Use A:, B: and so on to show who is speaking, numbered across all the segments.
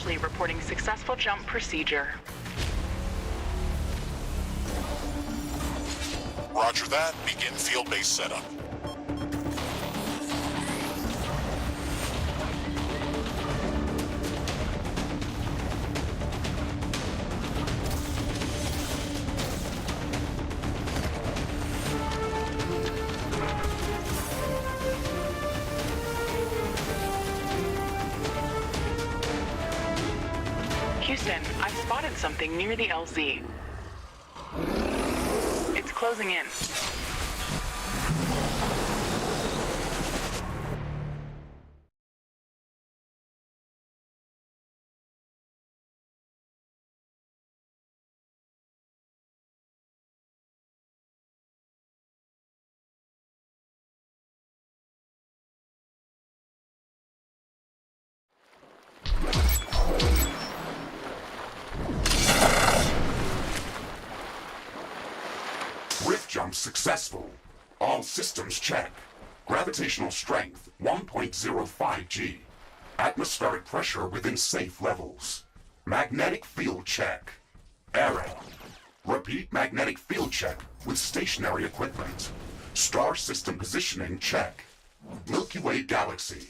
A: Ashley reporting successful jump procedure.
B: Roger that. Begin field-based setup.
A: Houston, I've spotted something near the LZ. It's closing in.
C: Jump successful. All systems check. Gravitational strength 1.05 G. Atmospheric pressure within safe levels. Magnetic field check. Error. Repeat magnetic field check with stationary equipment. Star system positioning check. Milky Way galaxy.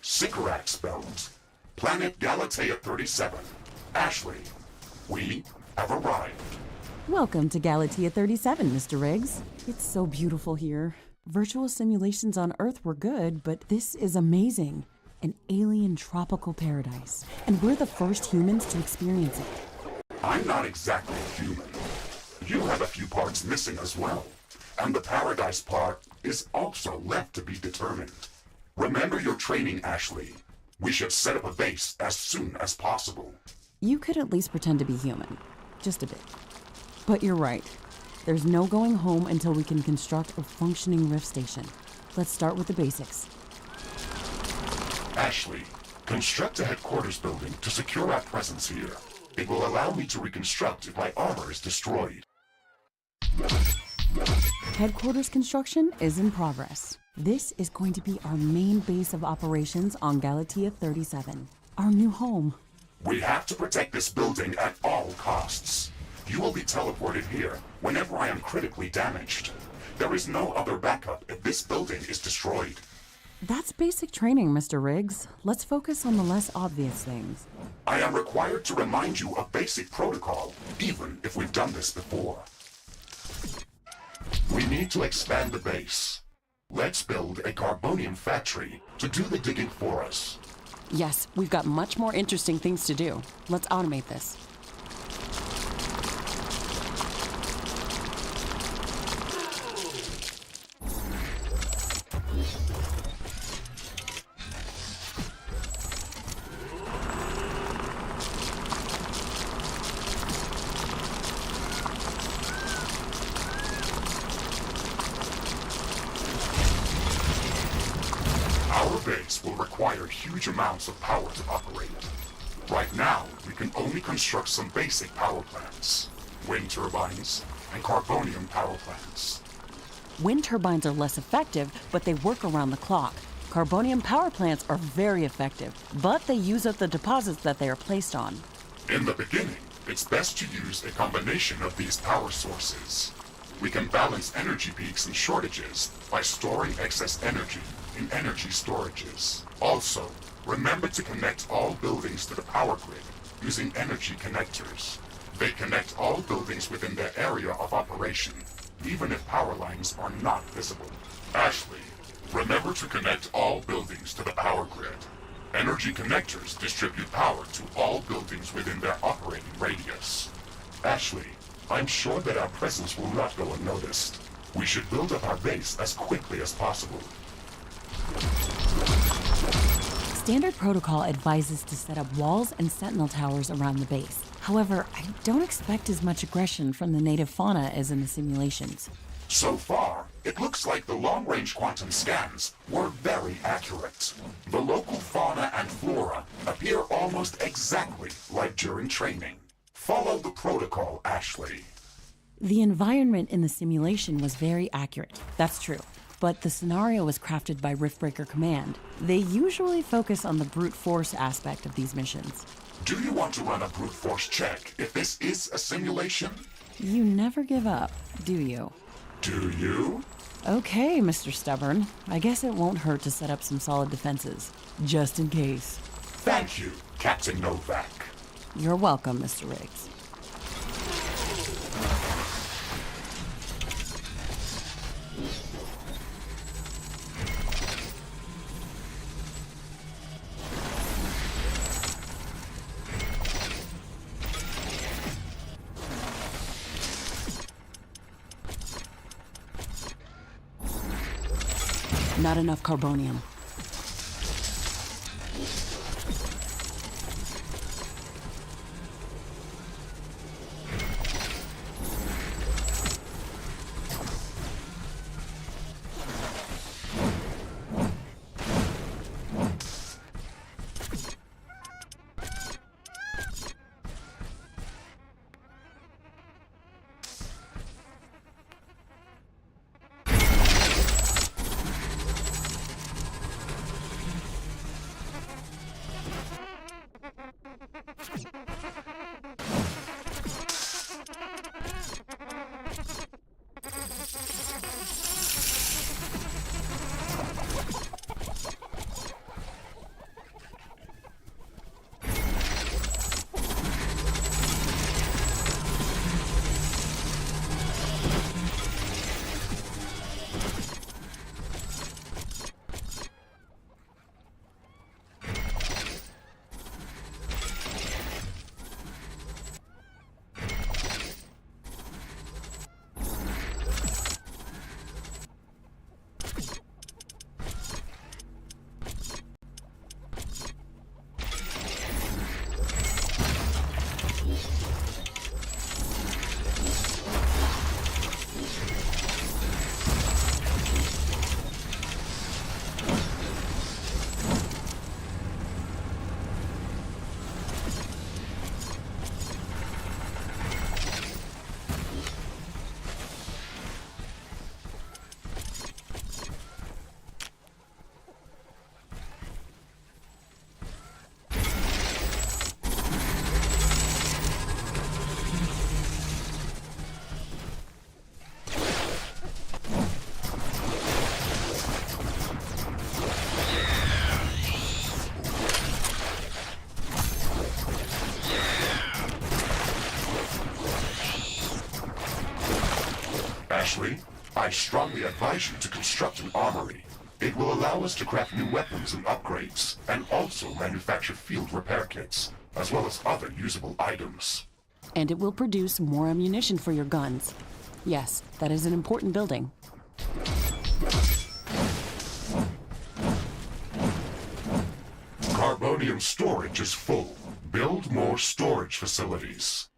C: Sycorax belt. Planet Galatea 37. Ashley, we have arrived.
D: Welcome to Galatea 37, Mr. Riggs. It's so beautiful here. Virtual simulations on Earth were good, but this is amazing. An alien tropical paradise. And we're the first humans to experience it.
C: I'm not exactly human. You have a few parts missing as well. And the paradise part is also left to be determined. Remember your training, Ashley. We should set up a base as soon as possible.
D: You could at least pretend to be human. Just a bit. But you're right. There's no going home until we can construct a functioning Rift station. Let's start with the basics.
C: Ashley, construct a headquarters building to secure our presence here. It will allow me to reconstruct if my armor is destroyed.
D: Headquarters construction is in progress. This is going to be our main base of operations on Galatea 37, our new home.
C: We have to protect this building at all costs. You will be teleported here whenever I am critically damaged. There is no other backup if this building is destroyed.
D: That's basic training, Mr. Riggs. Let's focus on the less obvious things.
C: I am required to remind you of basic protocol, even if we've done this before. We need to expand the base. Let's build a carbonium factory to do the digging for us.
D: Yes, we've got much more interesting things to do. Let's automate this.
C: Will require huge amounts of power to operate. Right now, we can only construct some basic power plants, wind turbines, and carbonium power plants.
D: Wind turbines are less effective, but they work around the clock. Carbonium power plants are very effective, but they use up the deposits that they are placed on.
C: In the beginning, it's best to use a combination of these power sources. We can balance energy peaks and shortages by storing excess energy in energy storages. Also, remember to connect all buildings to the power grid using energy connectors. They connect all buildings within their area of operation, even if power lines are not visible. Ashley, remember to connect all buildings to the power grid. Energy connectors distribute power to all buildings within their operating radius. Ashley, I'm sure that our presence will not go unnoticed. We should build up our base as quickly as possible.
D: Standard protocol advises to set up walls and sentinel towers around the base. However, I don't expect as much aggression from the native fauna as in the simulations.
C: So far, it looks like the long-range quantum scans were very accurate. The local fauna and flora appear almost exactly like during training. Follow the protocol, Ashley.
D: The environment in the simulation was very accurate. That's true. but the scenario was crafted by Riftbreaker Command. They usually focus on the brute force aspect of these missions.
C: Do you want to run a brute force check if this is a simulation?
D: You never give up, do you?
C: Do you?
D: Okay, Mr. Stubborn. I guess it won't hurt to set up some solid defenses, just in case.
C: Thank you, Captain Novak.
D: You're welcome, Mr. Riggs. Not enough carbonium.
C: Ashley, I strongly advise you to construct an armory. It will allow us to craft new weapons and upgrades, and also manufacture field repair kits, as well as other usable items.
D: And it will produce more ammunition for your guns. Yes, that is an important building.
C: Carbonium storage is full. Build more storage facilities.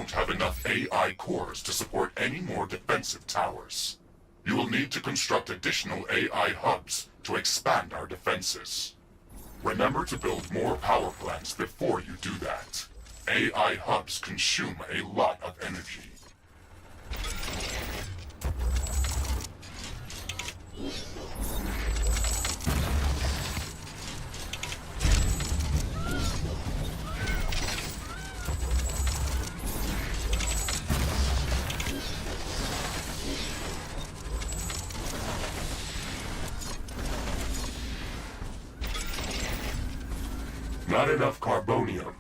C: don't have enough AI cores to support any more defensive towers. You will need to construct additional AI hubs to expand our defenses. Remember to build more power plants before you do that. AI hubs consume a lot of energy. Not enough carbonium.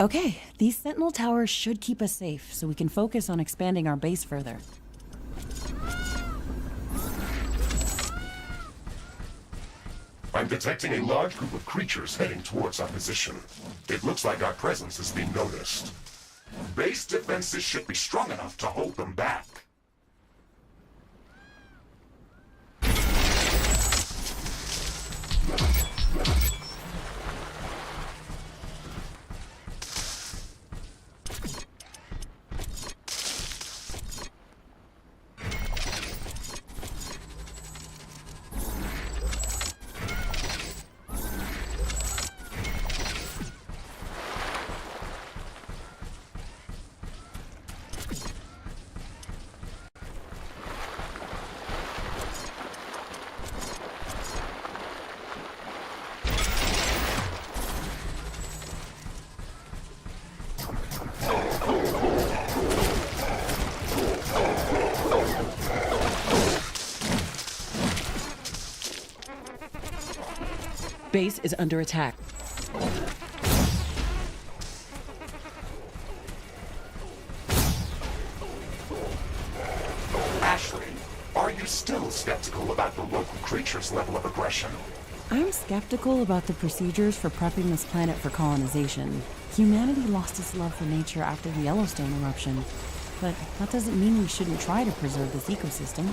D: Okay, these sentinel towers should keep us safe, so we can focus on expanding our base further.
C: I'm detecting a large group of creatures heading towards our position. It looks like our presence is being noticed. Base defenses should be strong enough to hold them back.
D: Base is under attack.
C: Ashley, are you still skeptical about the local creature's level of aggression?
D: I'm skeptical about the procedures for prepping this planet for colonization. Humanity lost its love for nature after the Yellowstone eruption, but that doesn't mean we shouldn't try to preserve this ecosystem.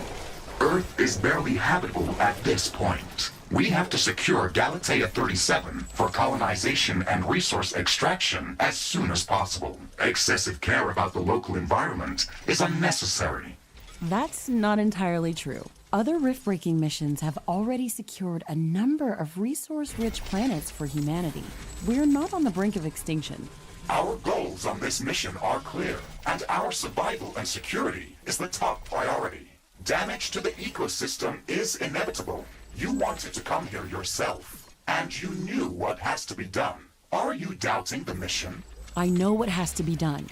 C: Earth is barely habitable at this point. We have to secure Galatea 37 for colonization and resource extraction as soon as possible. Excessive care about the local environment is unnecessary.
D: That's not entirely true. Other rift-breaking missions have already secured a number of resource-rich planets for humanity. We're not on the brink of extinction.
C: Our goals on this mission are clear, and our survival and security is the top priority. Damage to the ecosystem is inevitable. You wanted to come here yourself, and you knew what has to be done. Are you doubting the mission?
D: I know what has to be done.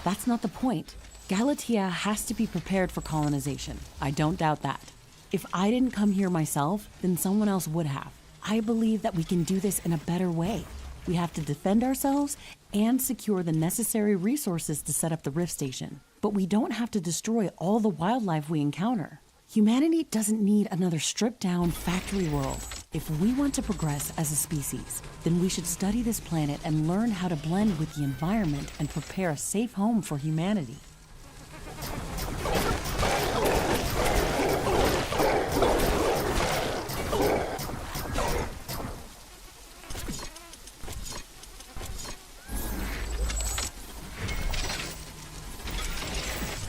D: That's not the point. Galatea has to be prepared for colonization. I don't doubt that. If I didn't come here myself, then someone else would have. I believe that we can do this in a better way. We have to defend ourselves and secure the necessary resources to set up the Rift Station. But we don't have to destroy all the wildlife we encounter. Humanity doesn't need another stripped-down factory world. If we want to progress as a species, then we should study this planet and learn how to blend with the environment and prepare a safe home for humanity.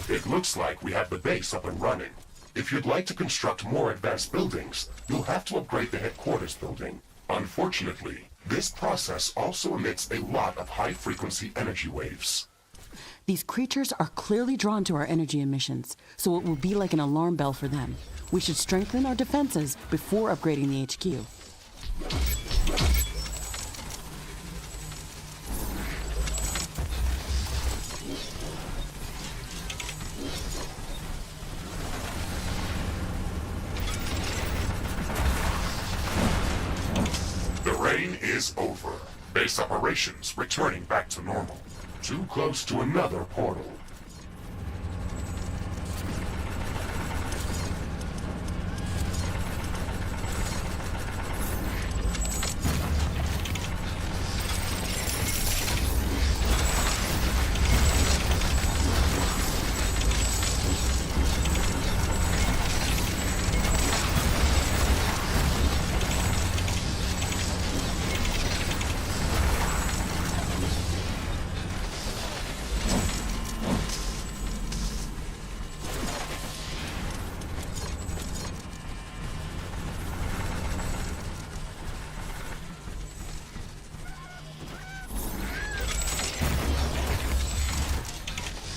C: It looks like we have the base up and running. If you'd like to construct more advanced buildings, you'll have to upgrade the headquarters building. Unfortunately, this process also emits a lot of high-frequency energy waves.
D: These creatures are clearly drawn to our energy emissions, so it will be like an alarm bell for them. We should strengthen our defenses before upgrading the HQ.
C: The rain is over. Base operations returning back to normal. Too close to another portal.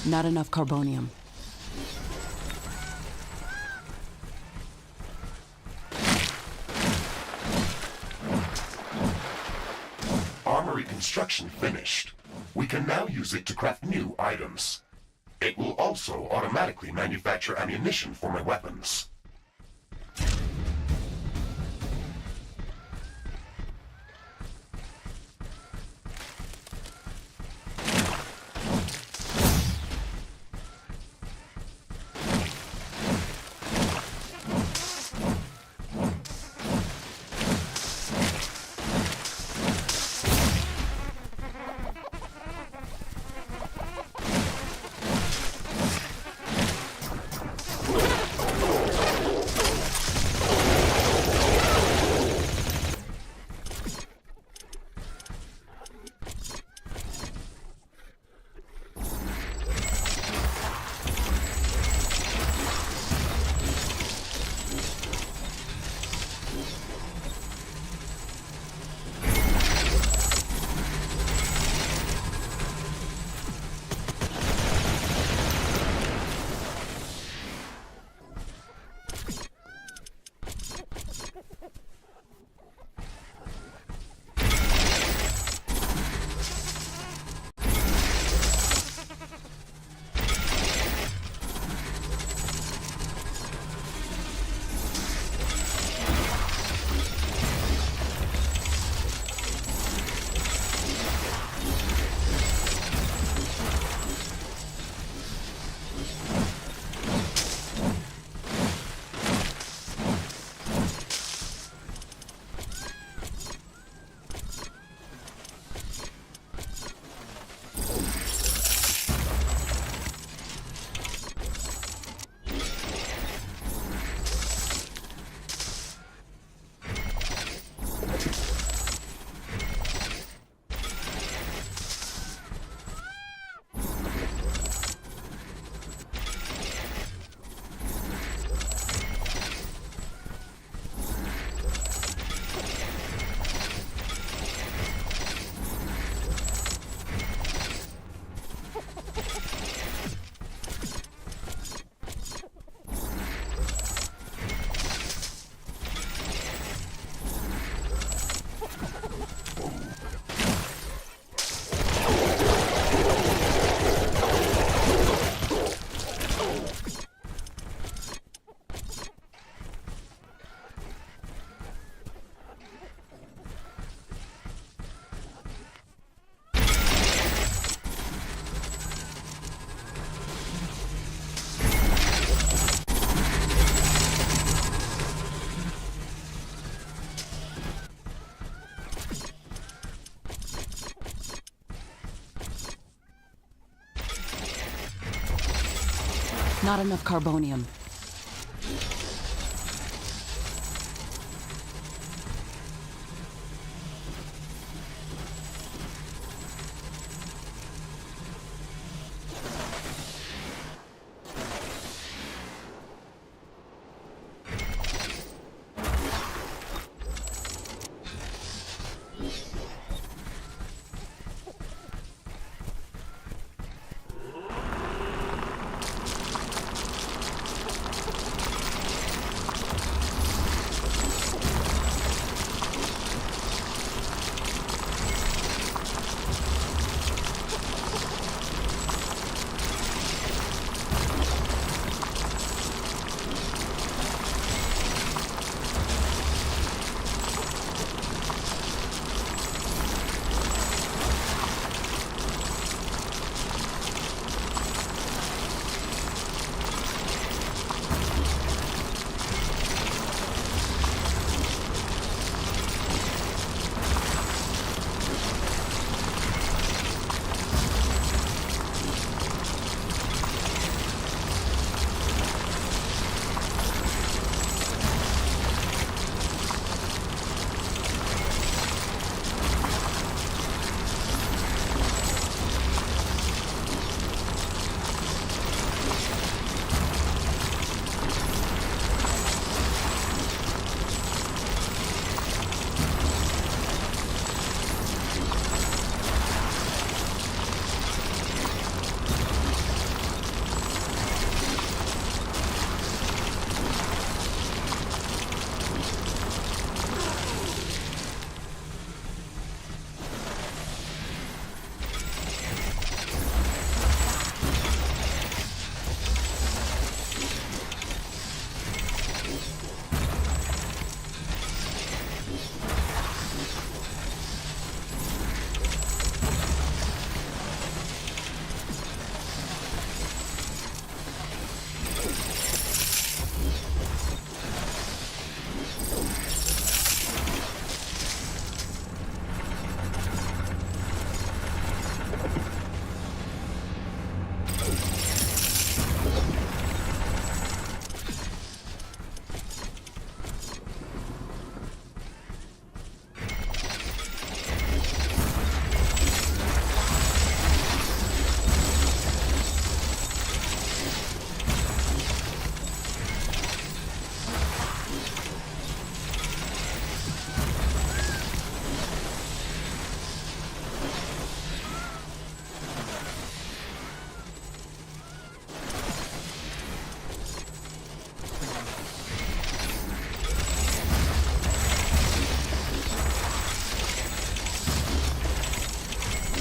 D: Not enough carbonium.
C: Armory construction finished. We can now use it to craft new items. It will also automatically manufacture ammunition for my weapons.
D: Not enough carbonium.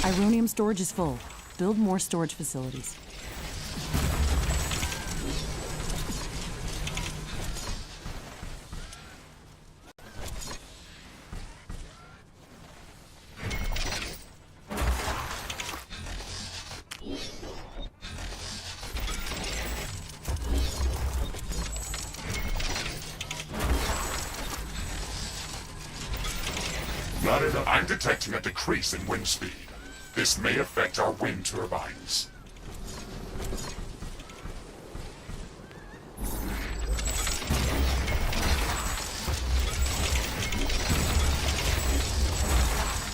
D: Ironium storage is full. Build more storage facilities.
C: I'm detecting a decrease in wind speed. This may affect our wind turbines.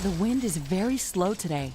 D: The wind is very slow today.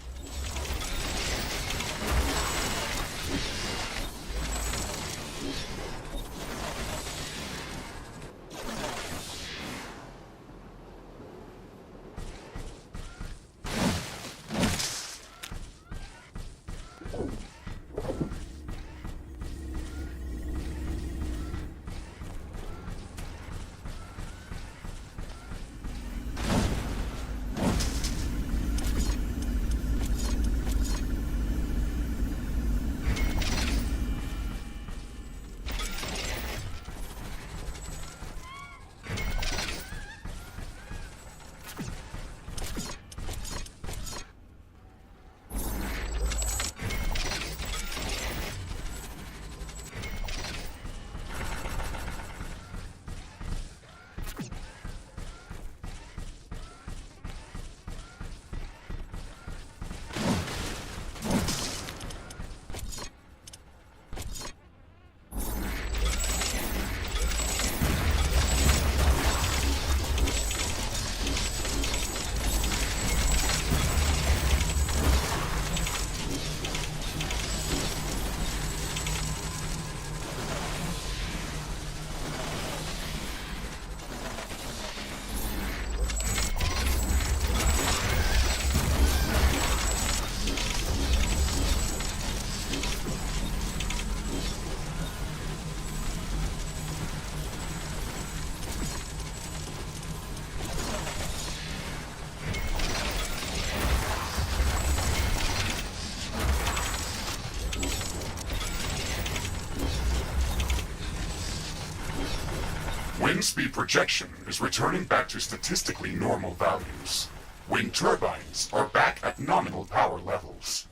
C: Wind speed projection is returning back to statistically normal values. Wind turbines are back at nominal power levels.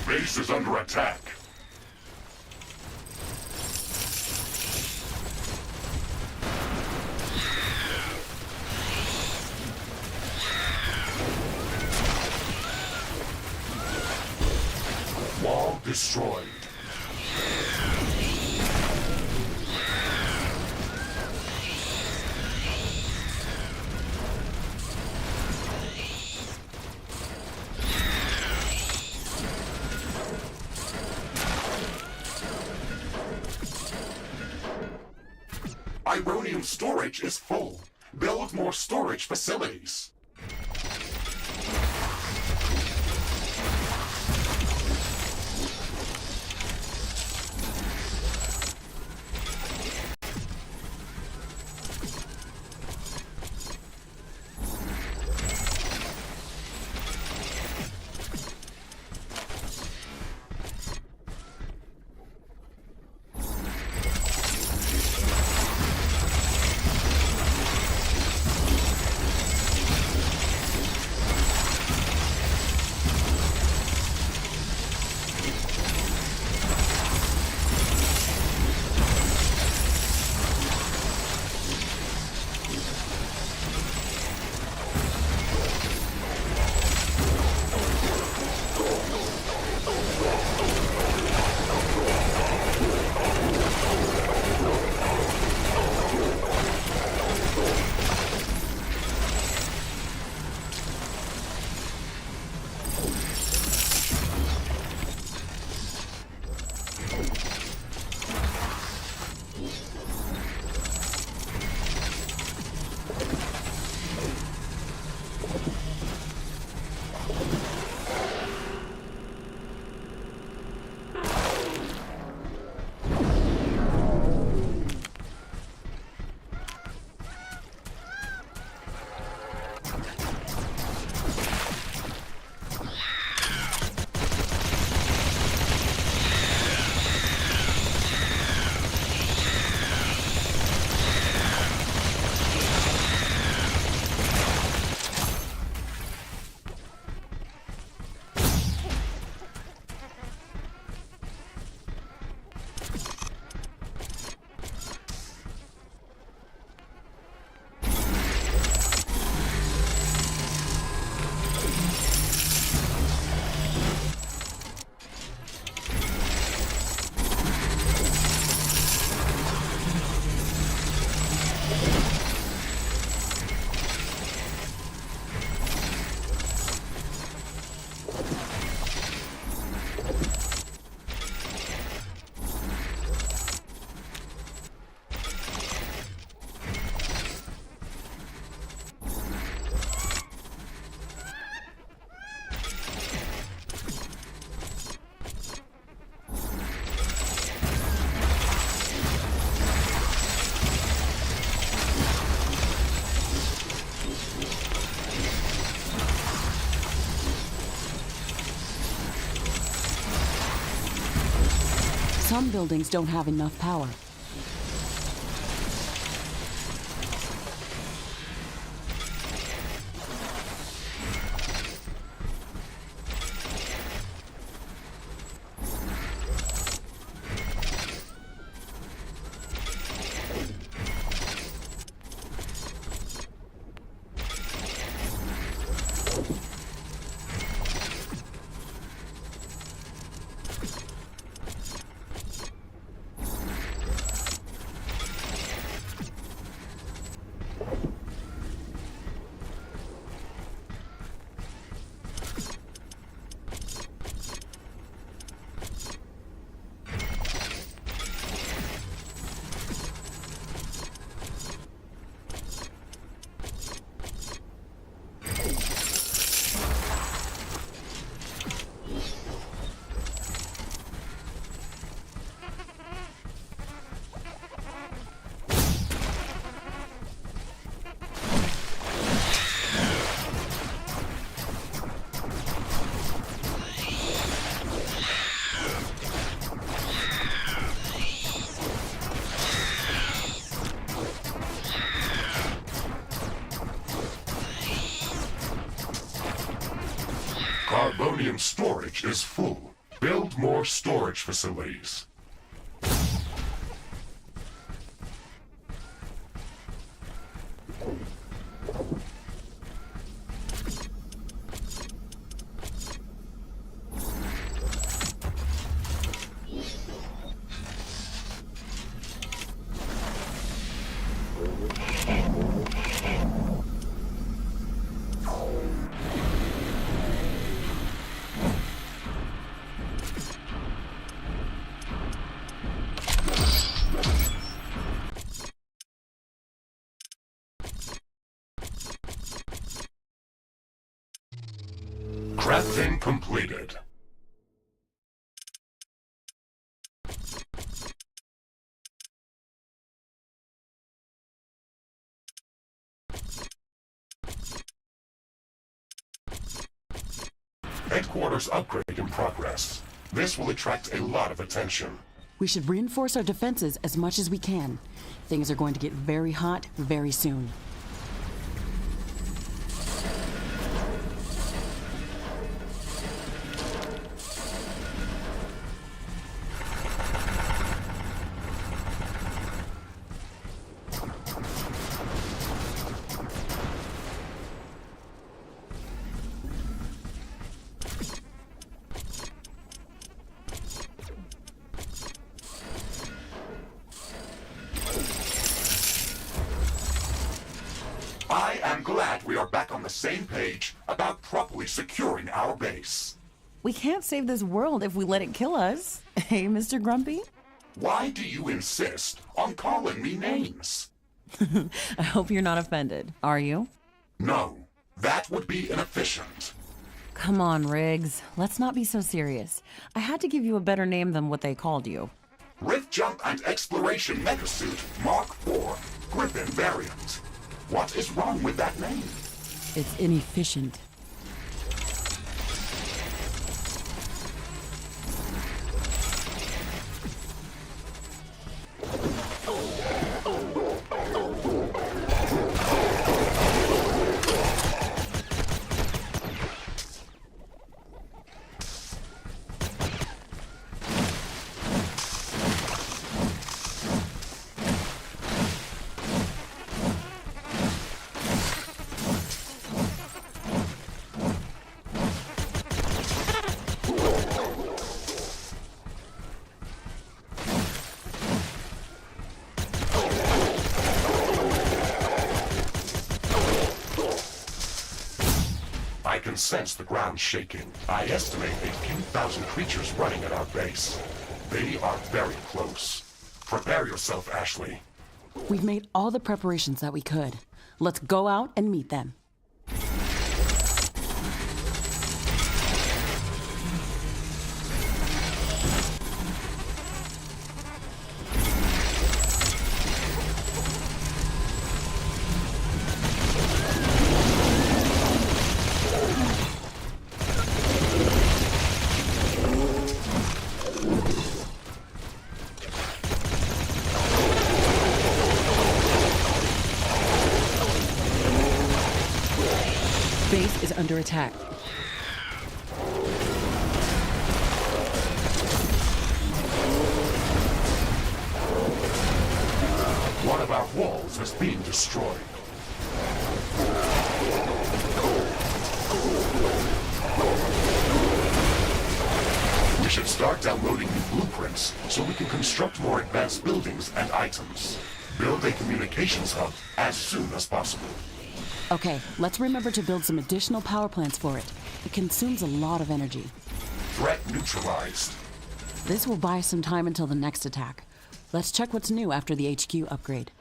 C: Base is under attack. Wall destroyed. Ironium storage is full. Build more storage facilities.
D: Some buildings don't have enough power.
C: Carbonium storage is full. Build more storage facilities. Building completed. Headquarters upgrade in progress. This will attract a lot of attention.
D: We should reinforce our defenses as much as we can. Things are going to get very hot very soon.
C: I am glad we are back on the same page about properly securing our base.
D: We can't save this world if we let it kill us. Hey, Mr. Grumpy?
C: Why do you insist on calling me names?
D: I hope you're not offended. Are you?
C: No, that would be inefficient.
D: Come on, Riggs. Let's not be so serious. I had to give you a better name than what they called you.
C: Rift Jump and Exploration Megasuit Mark IV Griffin variant. What is wrong with that name?
D: It's inefficient.
C: I can sense the ground shaking. I estimate a few thousand creatures running at our base. They are very close. Prepare yourself, Ashley.
D: We've made all the preparations that we could. Let's go out and meet them. Base is under attack.
C: One of our walls is being destroyed. We should start downloading new blueprints so we can construct more advanced buildings and items. Build a communications hub as soon as possible.
D: Okay, let's remember to build some additional power plants for it. It consumes a lot of energy.
C: Threat neutralized.
D: This will buy us some time until the next attack. Let's check what's new after the HQ upgrade.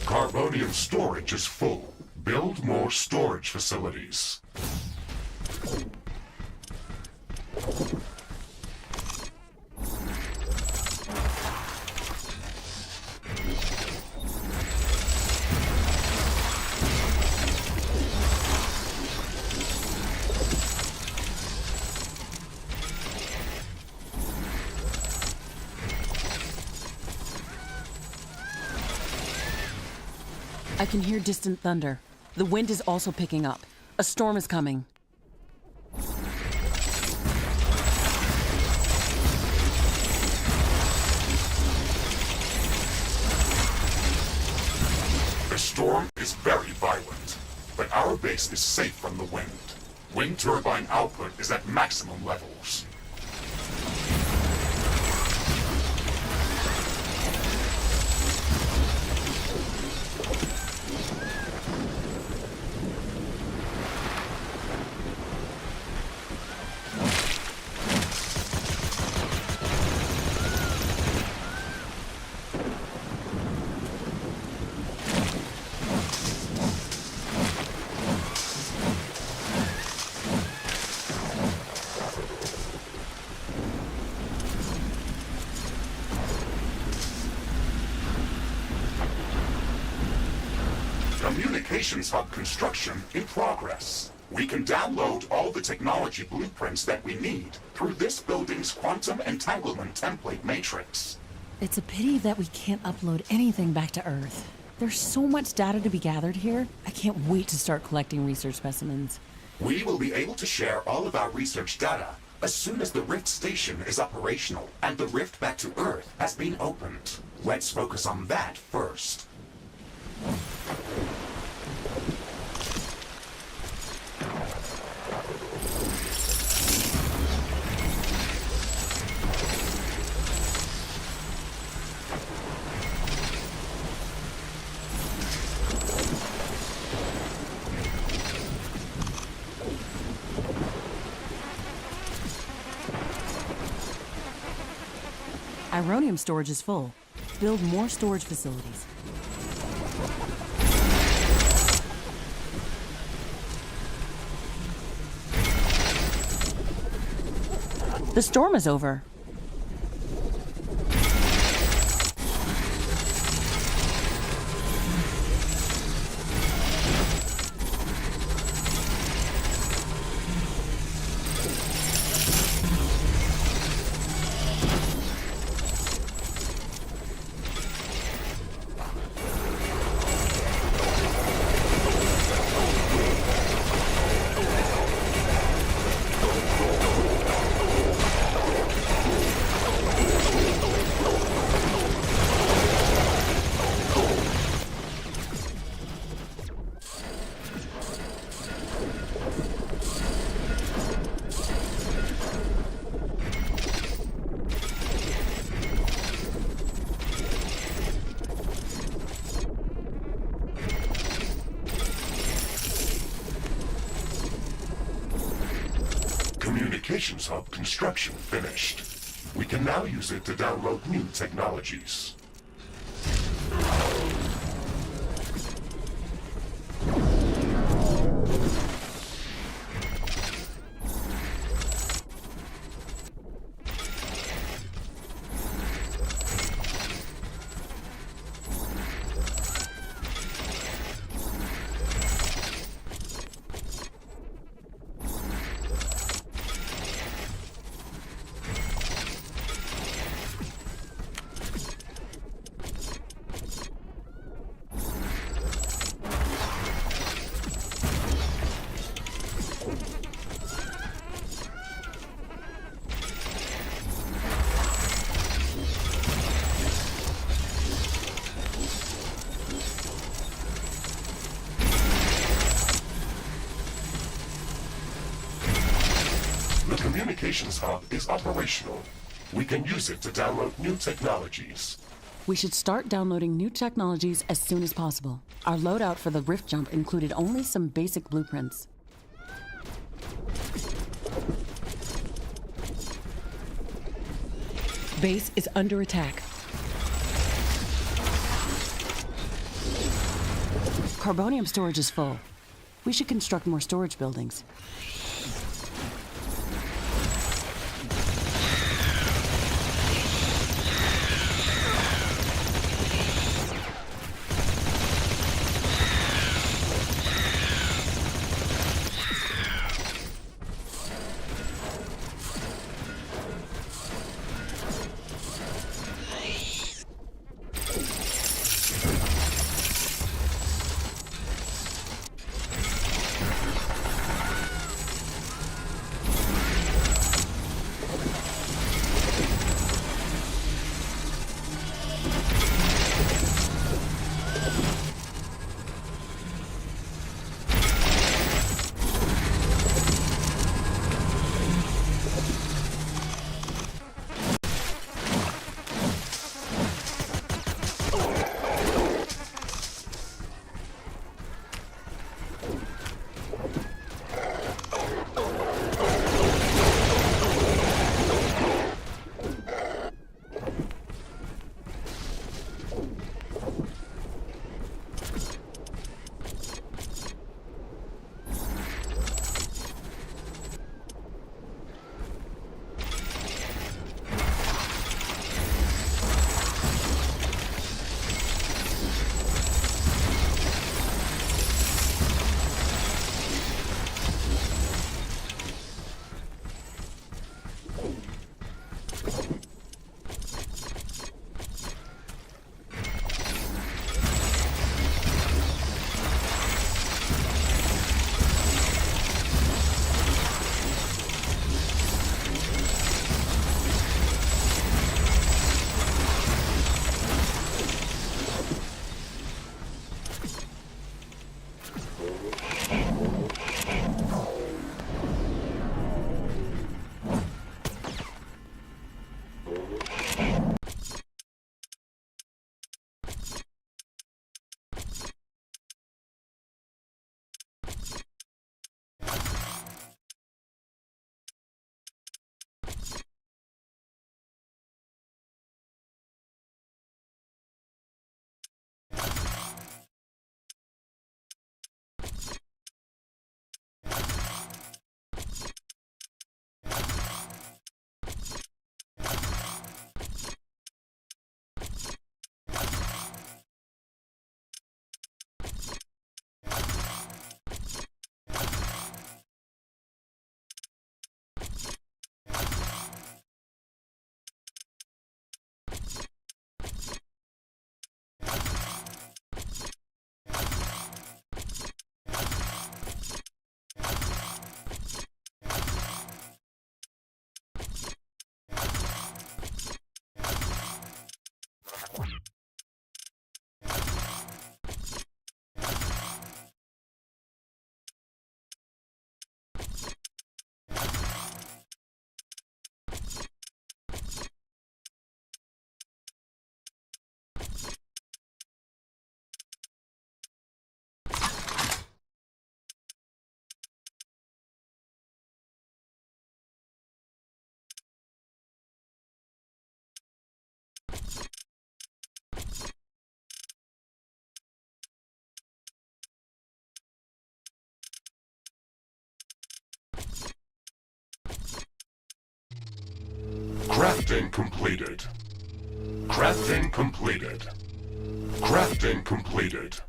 C: Carbonium storage is full. Build more storage facilities.
D: I can hear distant thunder. The wind is also picking up. A storm is coming.
C: The storm is very violent, but our base is safe from the wind. Wind turbine output is at maximum levels. Communications hub construction in progress. We can download all the technology blueprints that we need through this building's quantum entanglement template matrix.
D: It's a pity that we can't upload anything back to Earth. There's so much data to be gathered here. I can't wait to start collecting research specimens.
C: We will be able to share all of our research data as soon as the Rift station is operational and the rift back to Earth has been opened. Let's focus on that first.
D: Ironium storage is full. Build more storage facilities. The storm is over.
C: Communications hub construction finished. We can now use it to download new technologies. The Communications Hub is operational. We can use it to download new technologies.
D: We should start downloading new technologies as soon as possible. Our loadout for the Rift Jump included only some basic blueprints. Base is under attack. Carbonium storage is full. We should construct more storage buildings.
C: Crafting completed. Crafting completed. Crafting completed.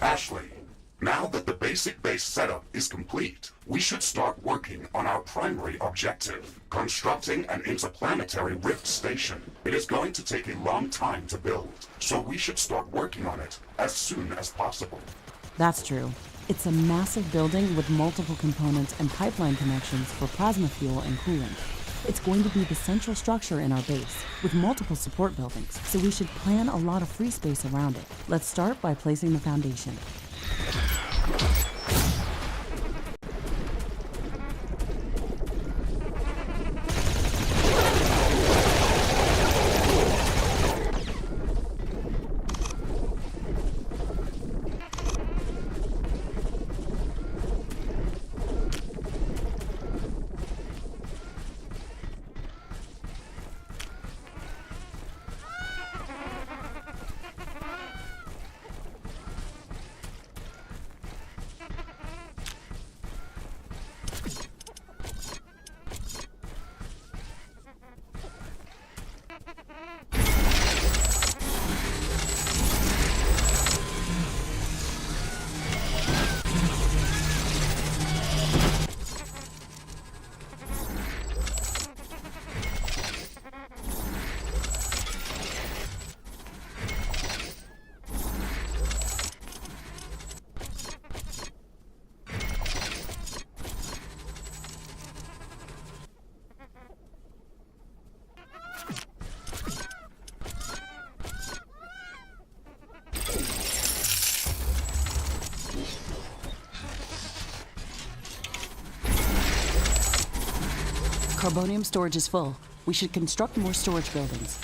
C: Ashley, now that the basic base setup is complete, we should start working on our primary objective, constructing an interplanetary rift station. It is going to take a long time to build, so we should start working on it as soon as possible.
D: That's true. It's a massive building with multiple components and pipeline connections for plasma fuel and cooling. It's going to be the central structure in our base, with multiple support buildings, so we should plan a lot of free space around it. Let's start by placing the foundation. Carbonium storage is full. We should construct more storage buildings.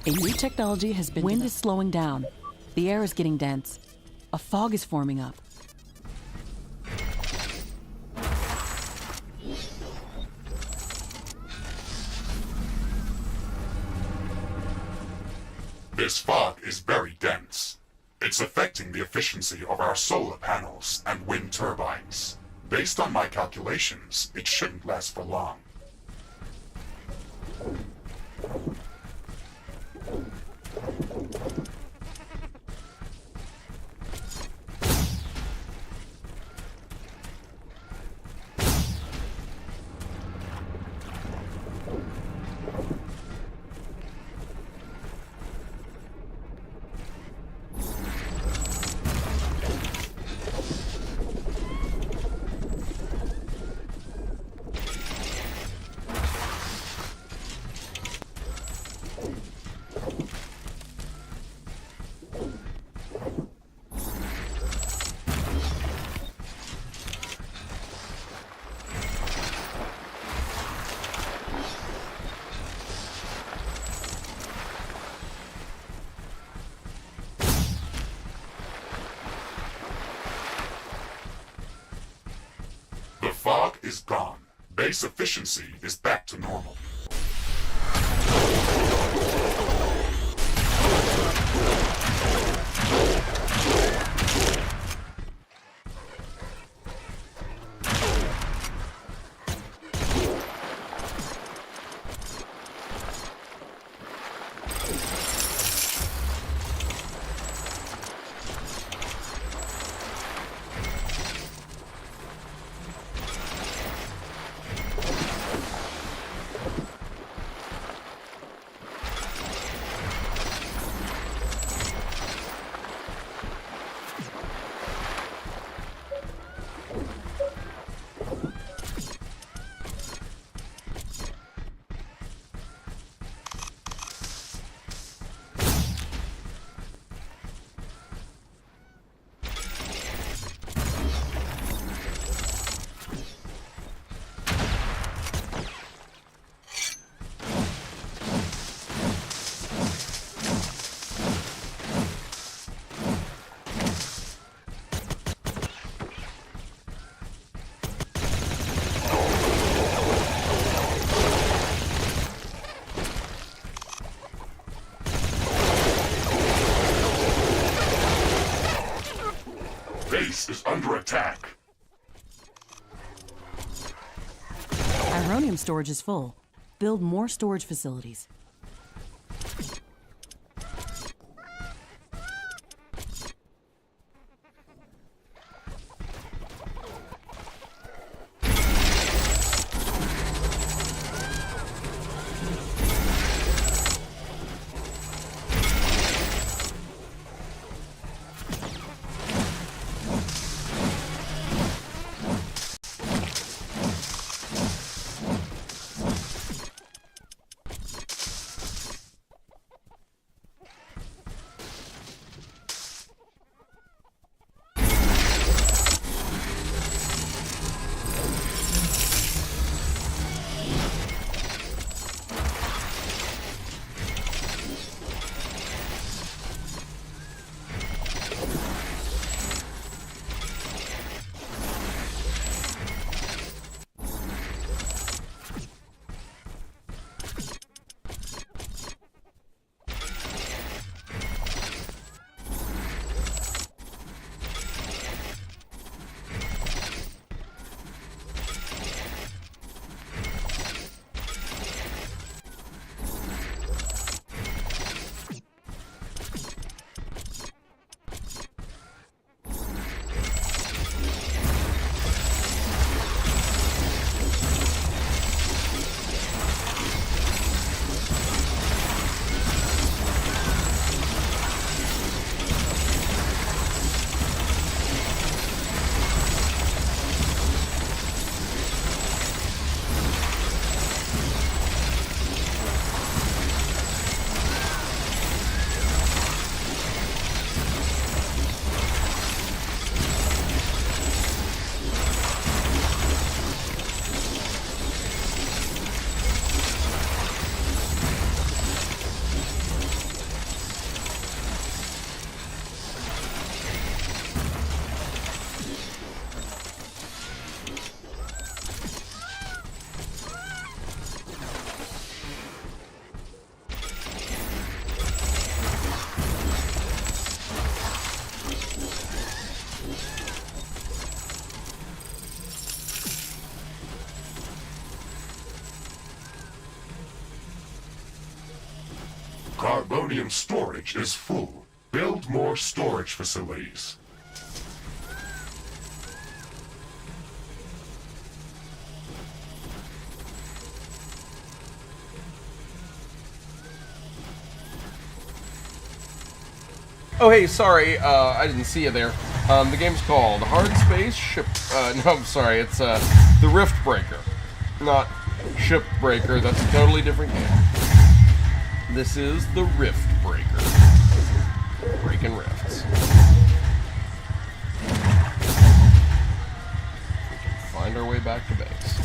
D: A new technology has been. Wind is slowing down. The air is getting dense. A fog is forming up.
C: This fog is very dense. It's affecting the efficiency of our solar panels and wind turbines. Based on my calculations, it shouldn't last for long. gone. Base efficiency is back to normal. Base is under attack.
D: Ironium storage is full. Build more storage facilities.
C: Carbonium storage is full. Build more storage facilities.
E: Oh, hey, sorry, I didn't see you there. The game's called Hard Space Ship... no, I'm sorry, it's, the Riftbreaker. Not Shipbreaker, that's a totally different game. This is the Riftbreaker. Breaking rifts. We can find our way back to base.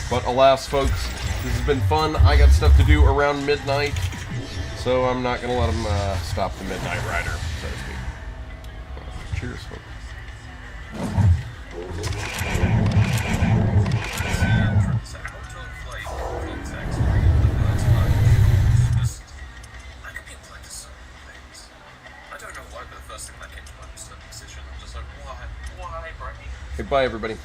E: But alas, folks, this has been fun. I got stuff to do around midnight, so I'm not going to let them stop the Midnight Rider, so to speak. Cheers, folks. Goodbye, everybody.